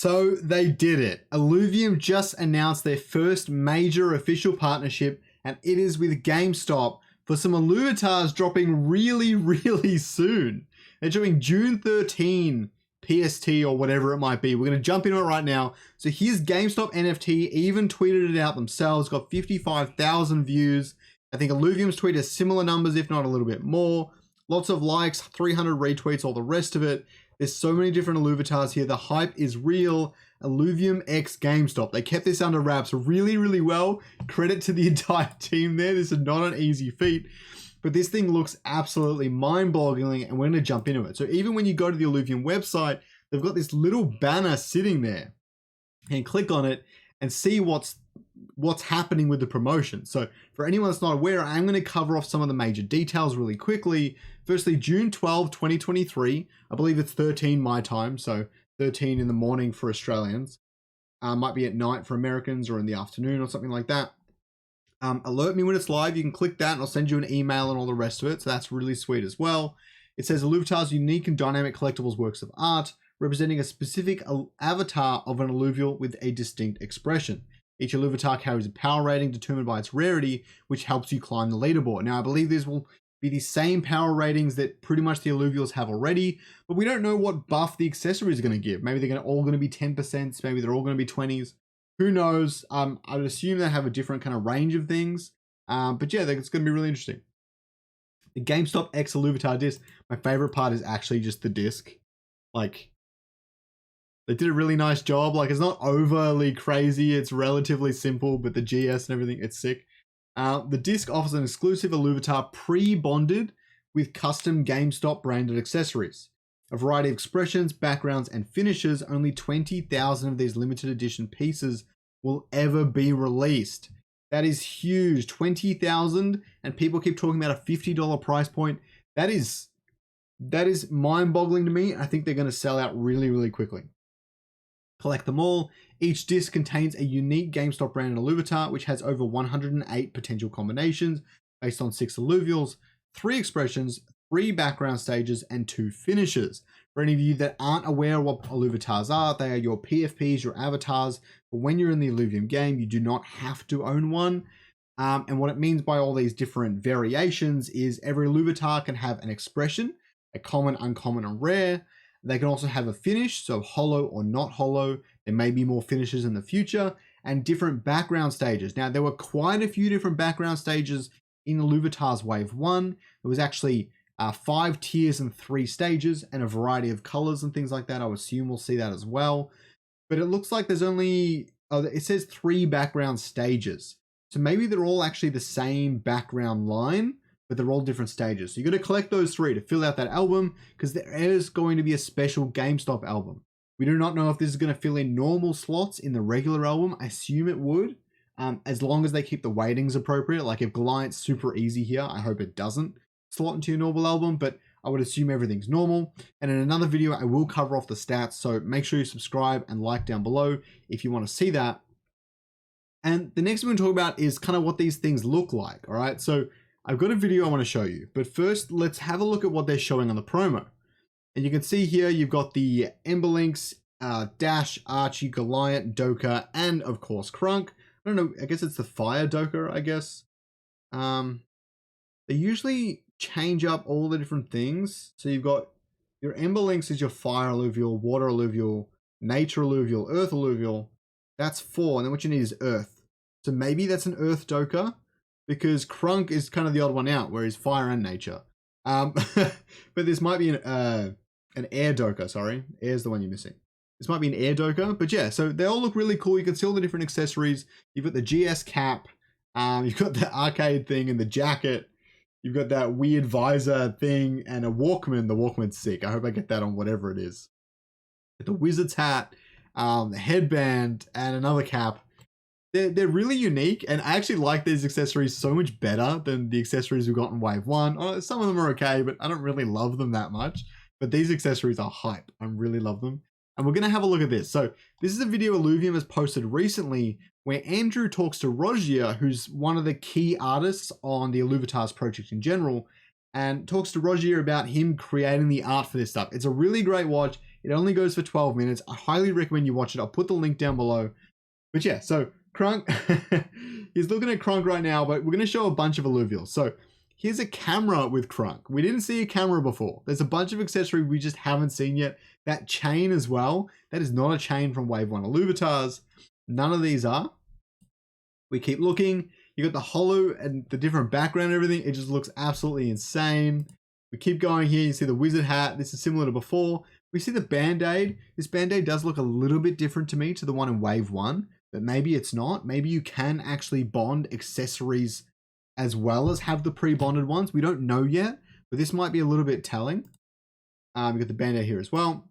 So they did it. Illuvium just announced their first major official partnership, and it is with GameStop for some Illuvatars dropping really soon. They're dropping June 13 PST or whatever it might be. We're going to jump into it right now. So here's GameStop NFT, even tweeted it out themselves, got 55,000 views. I think Illuvium's tweet has similar numbers, if not a little bit more. Lots of likes, 300 retweets, all the rest of it. There's so many different Illuvatars here. The hype is real. Illuvium x GameStop. They kept this under wraps really well. Credit to the entire team there. This is not an easy feat. But this thing looks absolutely mind-boggling, and we're going to jump into it. So even when you go to the Illuvium website, they've got this little banner sitting there. And click on it and see what's happening with the promotion. So for anyone that's not aware, I'm going to cover off some of the major details really quickly. Firstly, June 12, 2023. I believe it's 13 my time, so 13 in the morning for Australians. Might be at night for Americans or in the afternoon or something like that. Alert me when it's live. You can click that and I'll send you an email and all the rest of it. So that's really sweet as well. It says Illuvitar's unique and dynamic collectibles works of art, representing a specific avatar of an alluvial with a distinct expression. Each Illuvitar carries a power rating determined by its rarity, which helps you climb the leaderboard. Now, I believe these will be the same power ratings that pretty much the alluvials have already, but we don't know what buff the accessories are going to give. Maybe they're all going to be 10%, maybe they're all going to be 20s. Who knows? I would assume they have a different kind of range of things. But yeah, it's going to be really interesting. The GameStop X Illuvitar disc. My favorite part is actually just the disc. Like, they did a really nice job. Like, it's not overly crazy. It's relatively simple, but the GS and everything, it's sick. The disc offers an exclusive Illuvitar pre-bonded with custom GameStop branded accessories. A variety of expressions, backgrounds, and finishes. Only 20,000 of these limited edition pieces will ever be released. That is huge. 20,000, and people keep talking about a $50 price point. That is mind-boggling to me. I think they're going to sell out really quickly. Collect them all. Each disc contains a unique GameStop branded Illuvitar, which has over 108 potential combinations based on 6 alluvials, 3 expressions, 3 background stages, and 2 finishes. For any of you that aren't aware of what Illuvatars are, they are your PFPs, your avatars. But when you're in the Illuvium game, you do not have to own one. And what it means by all these different variations is every Illuvitar can have an expression, a common, uncommon, and rare. They can also have a finish, so holo or not holo. There may be more finishes in the future, and different background stages. Now, there were quite a few different background stages in Illuvitar's Wave 1. There was actually 5 tiers and 3 stages, and a variety of colors and things like that. I would assume we'll see that as well. But it looks like there's only, it says 3 background stages. So maybe they're all actually the same background line, but they're all different stages. So you got to collect those 3 to fill out that album, because there is going to be a special GameStop album. We do not know if this is going to fill in normal slots in the regular album. I assume it would, as long as they keep the weightings appropriate. Like if Goliath's super easy here, I hope it doesn't slot into your normal album, but I would assume everything's normal. And in another video, I will cover off the stats. So make sure you subscribe and like down below if you want to see that. And the next thing we're going to talk about is kind of what these things look like. All right. So I've got a video I want to show you, but first let's have a look at what they're showing on the promo. And you can see here, you've got the Emberlinks, Dash, Archie, Goliath, Doka, and of course, Crunk. I don't know. I guess it's the Fire Doka, I guess. They usually change up all the different things. So you've got your Emberlinks is your Fire Alluvial, Water Alluvial, Nature Alluvial, Earth Alluvial. That's 4. And then what you need is Earth. So maybe that's an Earth Doka, because Crunk is kind of the odd one out, where he's Fire and Nature. But this might be an Air Doka, sorry. Air's the one you're missing. This might be an Air Doka, but yeah, so they all look really cool. You can see all the different accessories. You've got the GS cap, you've got the arcade thing and the jacket. You've got that weird visor thing and a Walkman. The Walkman's sick. I hope I get that on whatever it is. The wizard's hat, the headband, and another cap. They're really unique, and I actually like these accessories so much better than the accessories we got in Wave 1. Some of them are okay, but I don't really love them that much. But these accessories are hype. I really love them. And we're going to have a look at this. So this is a video Illuvium has posted recently where Andrew talks to Rogier, who's one of the key artists on the Illuvitar's project in general, and talks to Rogier about him creating the art for this stuff. It's a really great watch. It only goes for 12 minutes. I highly recommend you watch it. I'll put the link down below. But yeah, so Crunk, he's looking at Crunk right now, but we're going to show a bunch of alluvials. So here's a camera with Crunk. We didn't see a camera before. There's a bunch of accessories we just haven't seen yet. That chain as well, that is not a chain from Wave 1 Illuvitars. None of these are. We keep looking. You got the holo and the different background and everything. It just looks absolutely insane. We keep going here. You see the wizard hat. This is similar to before. We see the band-aid. This band-aid does look a little bit different to me to the one in Wave 1, but maybe it's not. Maybe you can actually bond accessories as well as have the pre-bonded ones. We don't know yet, but this might be a little bit telling. We got the band-aid here as well.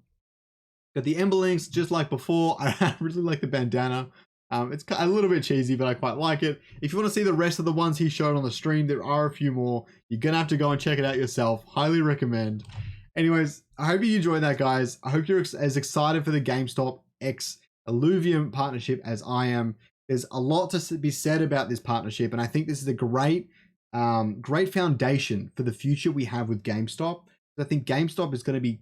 Got the ember links just like before. I really like the bandana. It's a little bit cheesy, but I quite like it. If you want to see the rest of the ones he showed on the stream, there are a few more. You're going to have to go and check it out yourself. Highly recommend. Anyways, I hope you enjoyed that, guys. I hope you're as excited for the GameStop X Illuvium partnership as I am. There's a lot to be said about this partnership, and I think this is a great foundation for the future we have with GameStop. I think GameStop is going to be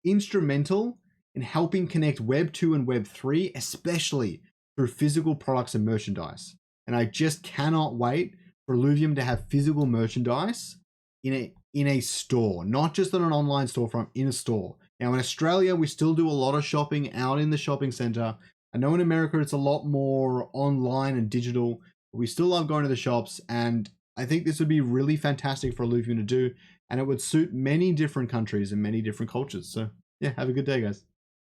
instrumental in helping connect Web 2 and Web 3, especially through physical products and merchandise. And I just cannot wait for Illuvium to have physical merchandise in a store, not just on an online storefront, in a store. Now in Australia, we still do a lot of shopping out in the shopping center. I know in America it's a lot more online and digital, but we still love going to the shops, and I think this would be really fantastic for Illuvium to do, and it would suit many different countries and many different cultures. So yeah, have a good day, guys.